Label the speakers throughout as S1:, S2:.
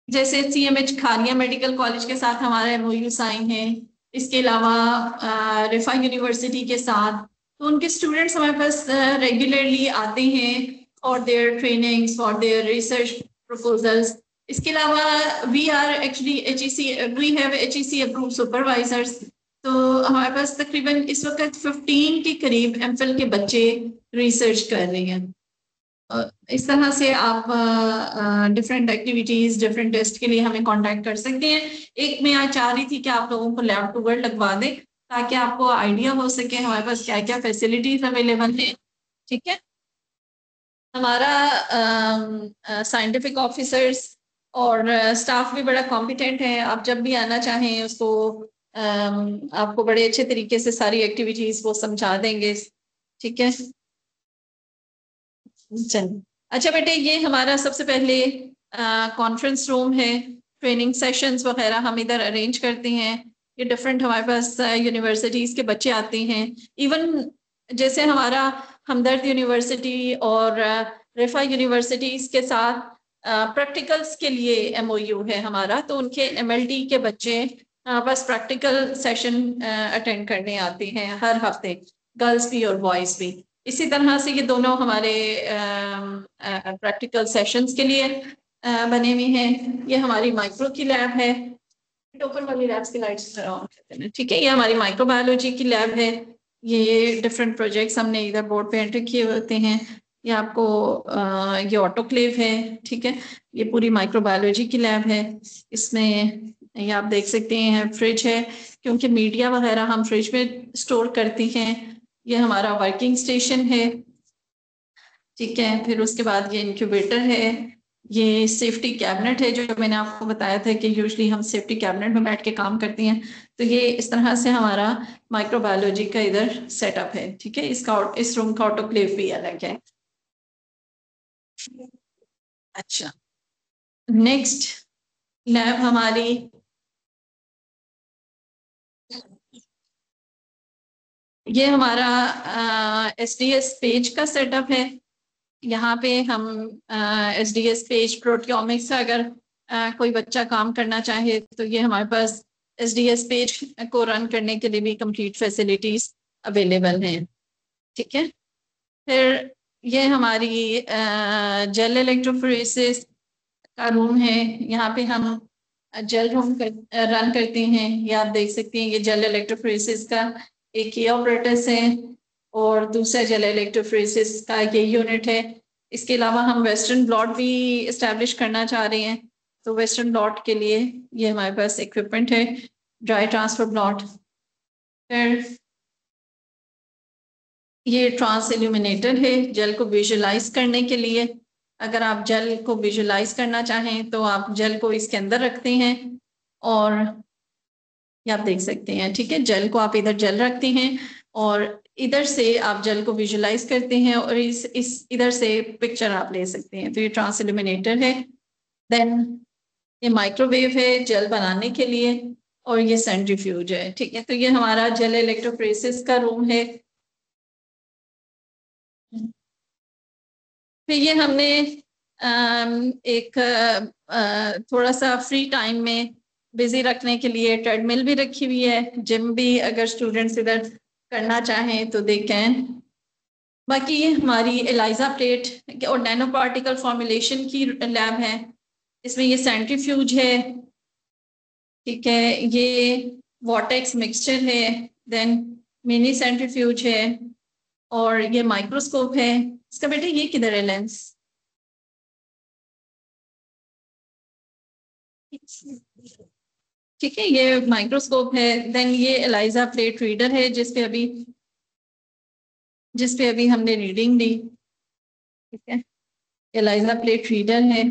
S1: जैसे CMH खानिया medical college के साथ हमारा MOU साइन है, इसके अलावा रिफा यूनिवर्सिटी के साथ, तो उनके स्टूडेंट्स हमारे पास रेगुलरली आते हैं और their trainings for their research proposals. इसके अलावा we are actually we have HEC approved supervisors. तो हमारे पास तकरीबन इस वक्त 15 के करीब MPhil के बच्चे रिसर्च कर रहे हैं। इस तरह से आप डिफरेंट एक्टिविटीज डिफरेंट टेस्ट के लिए हमें कांटेक्ट कर सकते हैं। एक मैं आज चाह रही थी कि आप लोगों को लैब टूर लगवा दें ताकि आपको आइडिया हो सके हमारे पास क्या क्या फैसिलिटीज अवेलेबल है। ठीक है, हमारा साइंटिफिक ऑफिसर्स और स्टाफ भी बड़ा कॉम्पिटेंट है। आप जब भी आना चाहें उसको आपको बड़े अच्छे तरीके से सारी एक्टिविटीज वो समझा देंगे। ठीक है, चलिए। अच्छा बेटे, ये हमारा सबसे पहले कॉन्फ्रेंस रूम है। ट्रेनिंग सेशंस वगैरह हम इधर अरेंज करते हैं। ये डिफरेंट हमारे पास यूनिवर्सिटीज के बच्चे आते हैं। इवन जैसे हमारा हमदर्द यूनिवर्सिटी और रिफा यूनिवर्सिटीज के साथ प्रैक्टिकल्स के लिए MOU है हमारा, तो उनके MLD के बच्चे बस प्रैक्टिकल सेशन अटेंड करने आते हैं हर हफ्ते, गर्ल्स भी और बॉयज भी। इसी तरह से ये दोनों हमारे प्रैक्टिकल सेशंस के लिए बने हुए हैं। ये हमारी माइक्रो की लैब है। ऊपर वाली लैब्स की लाइट्स ऑन करते हैं। ठीक है, ये हमारी माइक्रोबायोलॉजी की लैब है। ये डिफरेंट प्रोजेक्ट्स हमने इधर बोर्ड पे एंटर किए होते हैं। ये आपको ये ऑटोक्लेव है। ठीक है, ये पूरी माइक्रोबायोलॉजी की लैब है। इसमें ये आप देख सकते हैं फ्रिज है, क्योंकि मीडिया वगैरह हम फ्रिज में स्टोर करते हैं। ये हमारा वर्किंग स्टेशन है। ठीक है, फिर उसके बाद ये इंक्यूबेटर है। ये सेफ्टी कैबिनेट है, जो मैंने आपको बताया था कि यूजुअली हम सेफ्टी कैबिनेट में बैठ के काम करते हैं। तो ये इस तरह से हमारा माइक्रोबायोलॉजी का इधर सेटअप है। ठीक है, इसका इस रूम का ऑटोक्लेव भी अलग है। अच्छा, नेक्स्ट लैब हमारी ये हमारा SDS पेज का सेटअप है। यहाँ पे हम SDS पेज प्रोटियोमिक्स का अगर कोई बच्चा काम करना चाहे तो ये हमारे पास SDS पेज को रन करने के लिए भी कंप्लीट फैसिलिटीज अवेलेबल हैं। ठीक है, फिर ये हमारी जेल इलेक्ट्रोफोरेसिस का रूम है। यहाँ पे हम जेल रूम रन करते हैं। ये आप देख सकते हैं, ये जेल इलेक्ट्रोफोरेसिस का एक ही ऑपरेटर्स है और दूसरा जेल इलेक्ट्रोफोरेसिस का ये यूनिट है। इसके अलावा हम वेस्टर्न ब्लॉट भी इस्टेब्लिश करना चाह रहे हैं, तो वेस्टर्न ब्लॉट के लिए ये हमारे पास इक्विपमेंट है, ड्राई ट्रांसफर ब्लॉट। फिर ये ट्रांस इल्यूमिनेटर है जेल को विजुलाइज करने के लिए। अगर आप जेल को विजुलाइज करना चाहें तो आप जेल को इसके अंदर रखते हैं और ये आप देख सकते हैं। ठीक है, जेल को आप इधर जेल रखते हैं और इधर से आप जेल को विजुलाइज करते हैं और इस इधर से पिक्चर आप ले सकते हैं। तो ये ट्रांस इल्यूमिनेटर है। देन ये माइक्रोवेव है जेल बनाने के लिए और ये सेंट्रीफ्यूज है। ठीक है, तो ये हमारा जेल इलेक्ट्रोफोरेसिस का रूम है। फिर ये हमने एक थोड़ा सा फ्री टाइम में बिजी रखने के लिए ट्रेडमिल भी रखी हुई है। जिम भी अगर स्टूडेंट्स इधर करना चाहें तो दे कैन। बाकी ये हमारी एलाइजा प्लेट और नैनो पार्टिकल फॉर्मुलेशन की लैब है। इसमें ये सेंट्रीफ्यूज है। ठीक है, ये वॉटेक्स मिक्सचर है। देन मिनी सेंट्रीफ्यूज है और ये माइक्रोस्कोप है। इसका बेटे ये किधर है लेंस? ठीक है, ये माइक्रोस्कोप है। देन ये एलाइजा प्लेट रीडर है जिसपे अभी हमने रीडिंग दी। ठीक है, एलाइजा प्लेट रीडर है।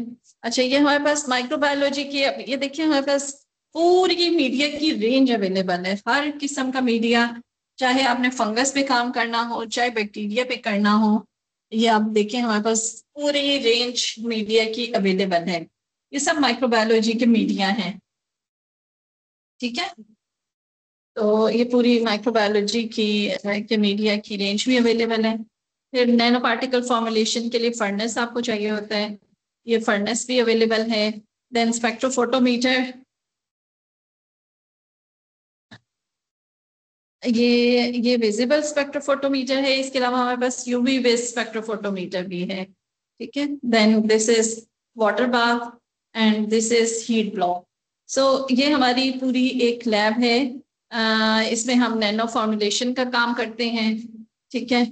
S1: अच्छा, ये हमारे पास माइक्रोबायोलॉजी की, ये देखिए हमारे पास पूरी मीडिया की रेंज अवेलेबल है। हर किस्म का मीडिया, चाहे आपने फंगस पे काम करना हो चाहे बैक्टीरिया पे करना हो, ये आप देखें हमारे पास पूरी रेंज मीडिया की अवेलेबल है। ये सब माइक्रोबायोलॉजी के मीडिया हैं। ठीक है, तो ये पूरी माइक्रोबायोलॉजी की मीडिया की रेंज भी अवेलेबल है। फिर नैनो पार्टिकल फॉर्मुलेशन के लिए फर्नेस आपको चाहिए होता है, ये फर्नेस भी अवेलेबल है। देन स्पेक्ट्रोफोटोमीटर, ये विजिबल स्पेक्ट्रोफोटोमीटर है। इसके अलावा हमारे पास यूवी बेस्ड स्पेक्ट्रोफोटोमीटर भी है, ठीक है। Then this is water bath and this is heat block. So ये हमारी पूरी एक लैब है। इसमें हम नैनो फॉर्मुलेशन का काम करते हैं, ठीक है।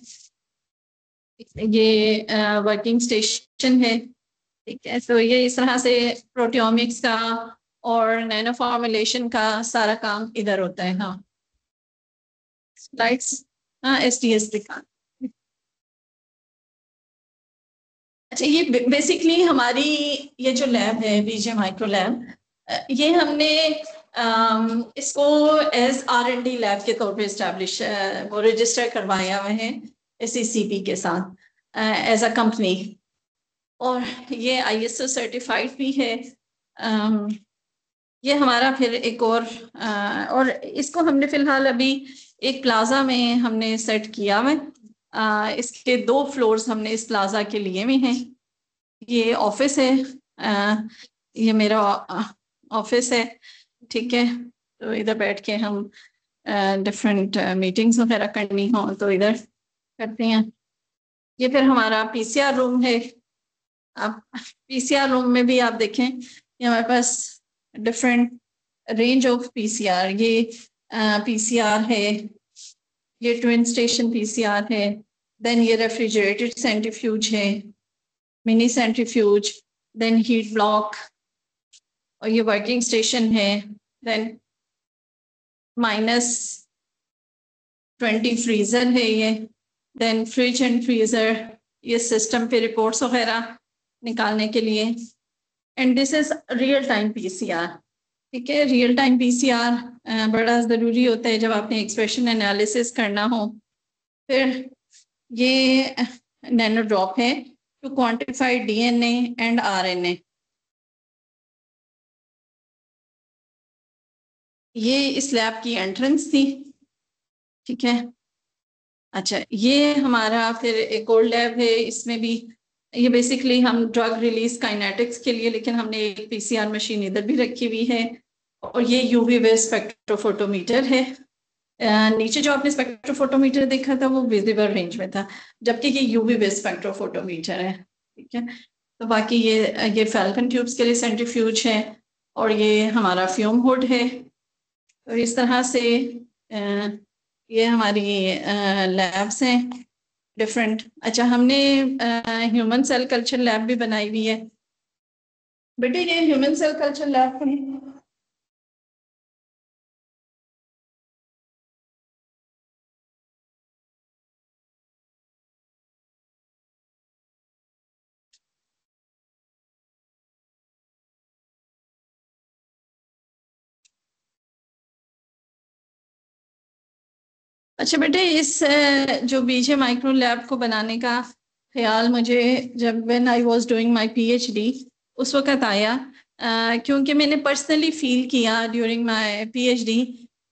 S1: ये वर्किंग स्टेशन है, ठीक है। तो ये इस तरह से प्रोटियोमिक्स का और नैनो फॉर्मुलेशन का सारा काम इधर होता है। हाँ, स्लाइड्स, हाँ एसटीएस दिखा। अच्छा, ये बेसिकली हमारी ये जो लैब है बीजे माइक्रो लैब, ये हमने इसको एज R&D लैब के तौर पे इस्टेब्लिश वो रजिस्टर करवाया हुआ है SECP के साथ एज अ कंपनी, और ये ISO सर्टिफाइड भी है। ये हमारा फिर एक और इसको हमने फिलहाल अभी एक प्लाजा में हमने सेट किया हुआ है। इसके 2 फ्लोर्स हमने इस प्लाजा के लिए में हैं। ये ऑफिस है, ये मेरा ऑफिस है, ठीक है। तो इधर बैठ के हम डिफरेंट मीटिंग्स वगैरह करनी हो तो इधर करते हैं। ये फिर हमारा PCR रूम है। आप PCR रूम में भी आप देखें, ये हमारे पास डिफरेंट रेंज ऑफ PCR, ये PCR है, ये ट्विन स्टेशन PCR है। देन ये रेफ्रिजरेटेड सेंट्रीफ्यूज है, mini centrifuge, then heat block, और ये वर्किंग स्टेशन है। देन -20 फ्रीजर है ये। देन फ्रिज एंड फ्रीजर, ये सिस्टम पे रिपोर्ट्स वगैरह निकालने के लिए। And this is real time PCR, ठीक है। रियल टाइम PCR बड़ा ज़रूरी होता है जब आपने एक्सप्रेशन एनालिसिस करना हो। फिर ये नैनो ड्रॉप है to quantify DNA and RNA। ये इस लैब की एंट्रेंस थी, ठीक है। अच्छा, ये हमारा फिर एक और लैब है, इसमें भी ये बेसिकली हम ड्रग रिलीज काइनेटिक्स के लिए, लेकिन हमने एक PCR मशीन इधर भी रखी हुई है। और ये UV बेस्ड स्पेक्ट्रोफोटोमीटर है। नीचे जो आपने स्पेक्ट्रोफोटोमीटर देखा था वो विजिबल रेंज में था, जबकि ये UV बेस्ड स्पेक्ट्रोफोटोमीटर है, ठीक है। तो बाकी ये फैल्कन ट्यूब्स के लिए सेंट्रीफ्यूज है, और ये हमारा फ्यूम हुड है। तो इस तरह से ये हमारी लैब्स हैं डिफरेंट। अच्छा, हमने ह्यूमन सेल कल्चर लैब भी बनाई हुई है। बेटे ये ह्यूमन सेल कल्चर लैब है। अच्छा बेटे, इस जो बीजे माइक्रो लैब को बनाने का ख्याल मुझे जब when I was doing my PhD उस वक्त आया, क्योंकि मैंने पर्सनली फील किया ड्यूरिंग माय PhD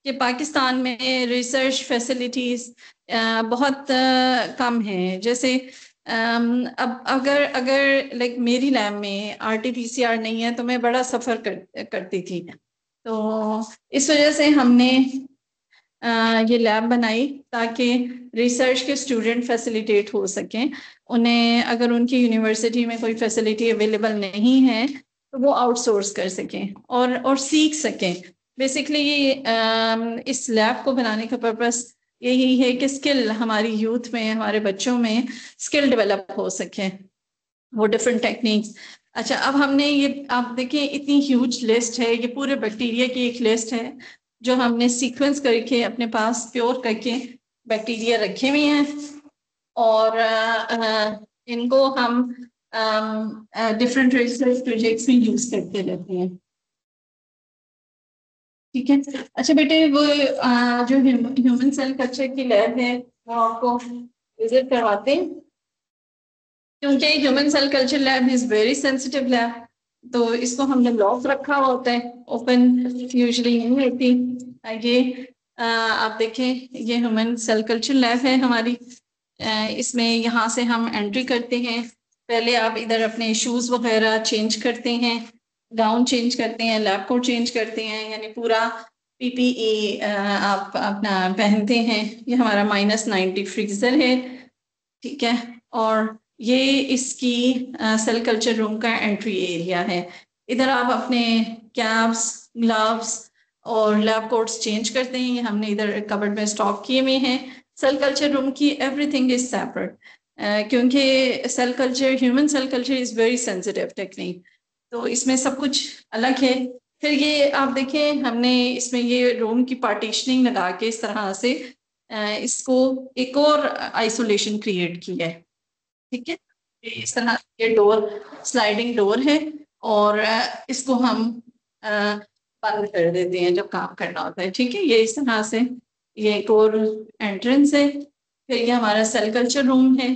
S1: कि पाकिस्तान में रिसर्च फैसिलिटीज़ बहुत कम हैं। जैसे अब अगर अगर लाइक मेरी लैब में RT-PCR नहीं है तो मैं बड़ा सफ़र करती थी। तो इस वजह से हमने ये लैब बनाई ताकि रिसर्च के स्टूडेंट फैसिलिटेट हो सकें। उन्हें अगर उनकी यूनिवर्सिटी में कोई फैसिलिटी अवेलेबल नहीं है तो वो आउटसोर्स कर सकें और सीख सकें। बेसिकली इस लैब को बनाने का पर्पस यही है कि स्किल हमारी यूथ में, हमारे बच्चों में स्किल डेवलप हो सके, वो डिफरेंट टेक्निक्स। अच्छा, अब हमने ये आप देखें इतनी ह्यूज लिस्ट है, ये पूरे बैक्टीरिया की एक लिस्ट है जो हमने सीक्वेंस करके अपने पास प्योर करके बैक्टीरिया रखे हुए हैं, और इनको हम डिफरेंट रिसर्च प्रोजेक्ट्स में यूज करते रहते हैं, ठीक है। अच्छा बेटे, वो जो ह्यूमन सेल कल्चर की लैब है वो आपको विजिट करवाते हैं, क्योंकि human cell culture lab is very sensitive lab. तो इसको हमने लॉक रखा हुआ होता है, ओपन यूजुअली नहीं होती। ये आप देखें, ये ह्यूमन सेल कल्चर लैब है हमारी। इसमें यहाँ से हम एंट्री करते हैं। पहले आप इधर अपने शूज़ वगैरह चेंज करते हैं, गाउन चेंज करते हैं, लैब कोट चेंज करते हैं, यानी पूरा पीपीई आप अपना पहनते हैं। ये हमारा -90 फ्रीजर है, ठीक है। और ये इसकी सेल कल्चर रूम का एंट्री एरिया है। इधर आप अपने कैप्स, ग्लव्स और लैब कोट्स चेंज करते हैं। ये हमने इधर कबर्ड में स्टॉक किए हुए हैं। सेल कल्चर रूम की एवरीथिंग इज सेपरेट, क्योंकि cell culture, human cell culture is very sensitive technique, तो इसमें सब कुछ अलग है। फिर ये आप देखें, हमने इसमें ये रूम की पार्टीशनिंग लगा के इस तरह से इसको एक और आइसोलेशन क्रिएट की है, ठीक है। इस तरह ये डोर स्लाइडिंग डोर है, और इसको हम बंद कर देते हैं जब काम करना होता है, ठीक है। ये इस तरह से ये एक और एंट्रेंस है। फिर ये हमारा सेल कल्चर रूम है।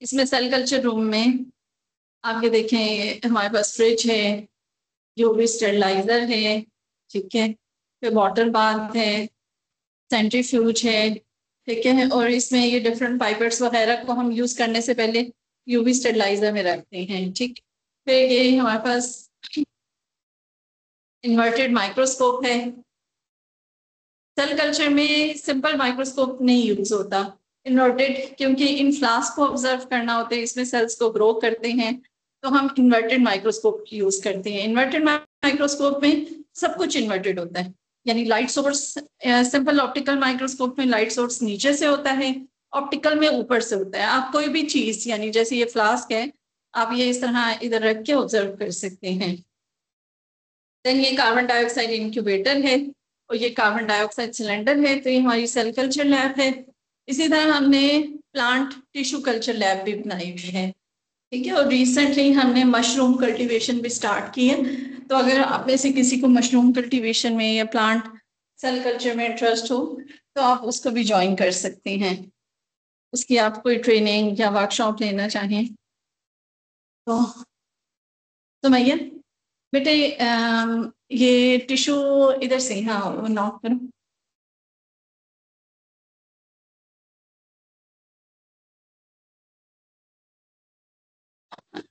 S1: इसमें सेल कल्चर रूम में आप ये देखें, हमारे पास फ्रिज है, यूवी स्टेरिलाइजर है, ठीक है। फिर वाटर बाथ है, सेंट्रीफ्यूज है, ठीक है। और इसमें ये डिफरेंट पाइपर्स वगैरह को हम यूज करने से पहले यूवी स्टेरिलाइजर में रखते हैं, ठीक। फिर ये हमारे पास इन्वर्टेड माइक्रोस्कोप है। सेल कल्चर में सिंपल माइक्रोस्कोप नहीं यूज होता, इन्वर्टेड, क्योंकि इन फ्लास्क को ऑब्जर्व करना होता है, इसमें सेल्स को ग्रो करते हैं, तो हम इन्वर्टेड माइक्रोस्कोप यूज करते हैं। इन्वर्टेड माइक्रोस्कोप में सब कुछ इन्वर्टेड होता है, यानी light source, simple optical microscope में लाइट सोर्स नीचे से होता है, ऑप्टिकल में ऊपर से होता है। आप कोई भी चीज, यानी जैसे ये फ्लास्क है, आप ये इस तरह इधर रख के ऑब्जर्व कर सकते हैं। देन ये कार्बन डाइऑक्साइड इंक्यूबेटर है, और ये कार्बन डाइऑक्साइड सिलेंडर है। तो ये हमारी सेल कल्चर लैब है। इसी तरह हमने प्लांट टिश्यू कल्चर लैब भी बनाई हुई है, ठीक है। और रिसेंटली हमने मशरूम कल्टीवेशन भी स्टार्ट की है। तो अगर आप में से किसी को मशरूम कल्टीवेशन में या प्लांट सेल कल्चर में इंटरेस्ट हो, तो आप उसको भी ज्वाइन कर सकते हैं। उसकी आप कोई ट्रेनिंग या वर्कशॉप लेना चाहें तो मैं बेटे ये टिश्यू इधर से, हाँ नॉक करो।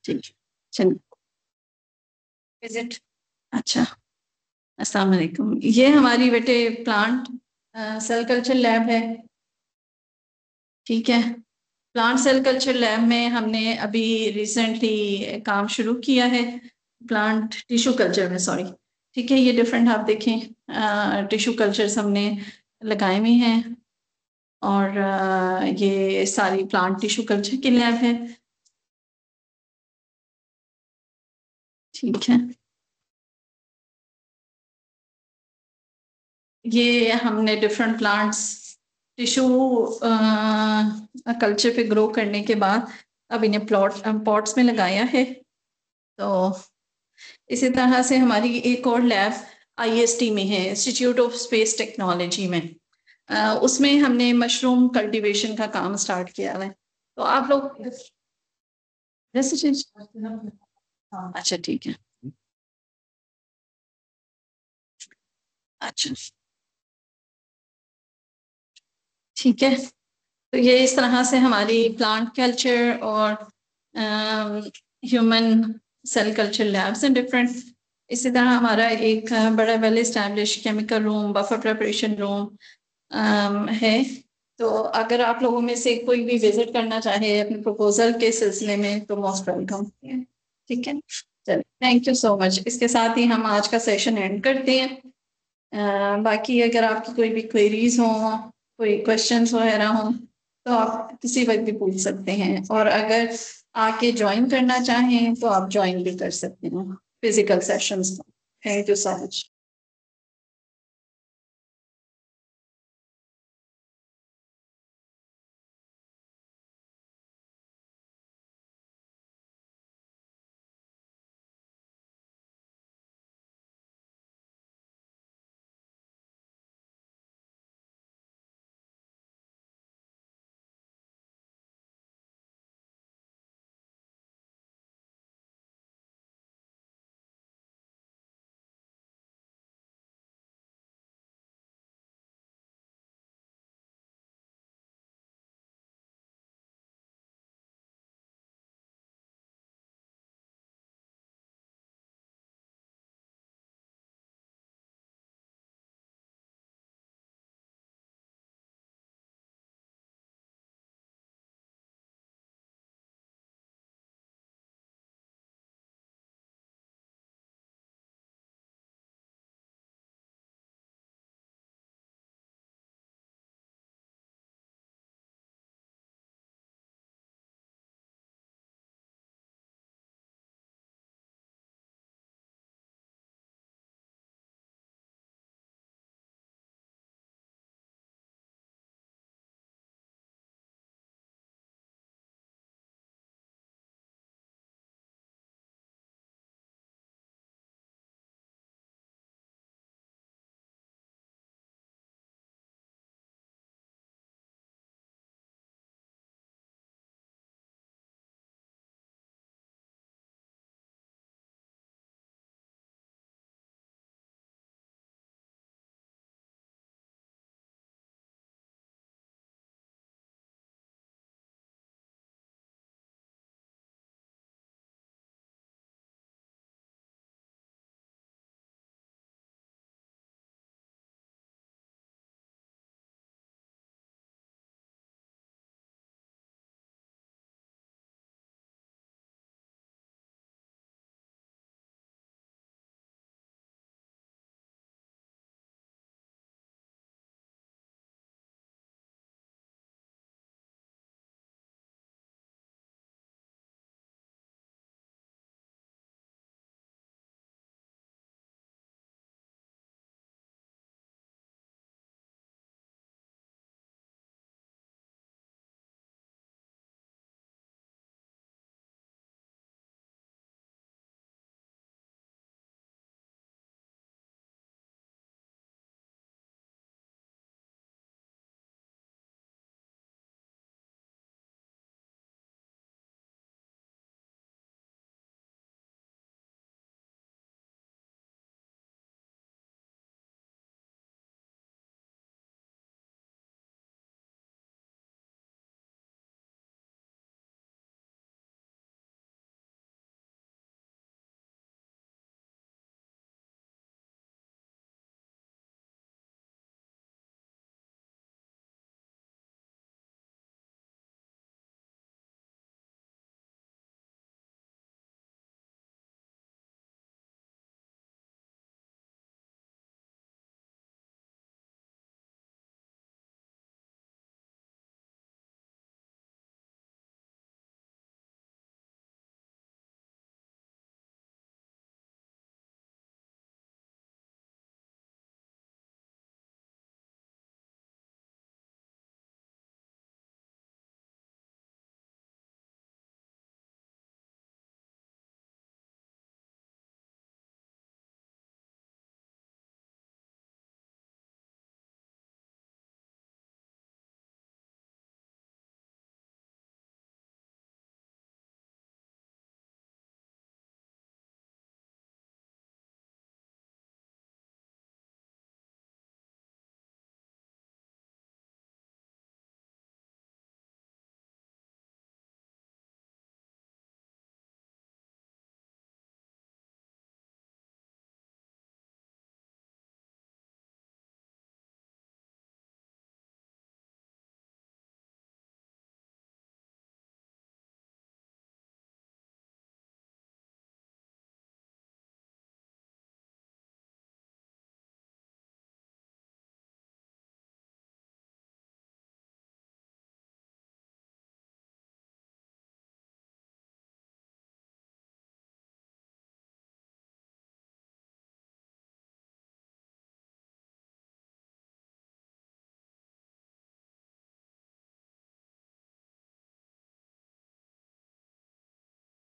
S1: ठीक, चलिए विजिट। अच्छा, अस्सलाम वालेकुम। ये हमारी बेटे प्लांट सेल कल्चर लैब है, ठीक है। प्लांट सेल कल्चर लैब में हमने अभी रिसेंटली काम शुरू किया है, प्लांट टिश्यू कल्चर में, सॉरी, ठीक है। ये डिफरेंट आप देखें टिश्यू कल्चर्स हमने लगाए हुए हैं, और ये सारी प्लांट टिश्यू कल्चर की लैब है, ठीक है। ये हमने डिफरेंट प्लांट्स टिश्यू कल्चर पे ग्रो करने के बाद अब इन्हें पॉट्स में लगाया है। तो इसी तरह से हमारी एक और लैब आईएसटी में है, इंस्टीट्यूट ऑफ स्पेस टेक्नोलॉजी में। उसमें हमने मशरूम कल्टीवेशन का काम स्टार्ट किया है। तो आप लोग अच्छा, ठीक है, अच्छा, ठीक है। तो ये इस तरह से हमारी प्लांट कल्चर और ह्यूमन सेल कल्चर लैब्स हैं डिफरेंट। इसी तरह हमारा एक बड़ा well establish chemical room, buffer preparation room है। तो अगर आप लोगों में से कोई भी विजिट करना चाहे अपने प्रपोजल के सिलसिले में, तो मोस्ट वेलकम, ठीक है। चलिए, थैंक यू सो मच। इसके साथ ही हम आज का सेशन एंड करते हैं। बाकी अगर आपकी कोई भी क्वेरीज हो, कोई क्वेश्चंस वगैरह हो, तो आप किसी वक्त भी पूछ सकते हैं। और अगर आके ज्वाइन करना चाहें तो आप ज्वाइन भी कर सकते हैं physical sessions. Thank you so much.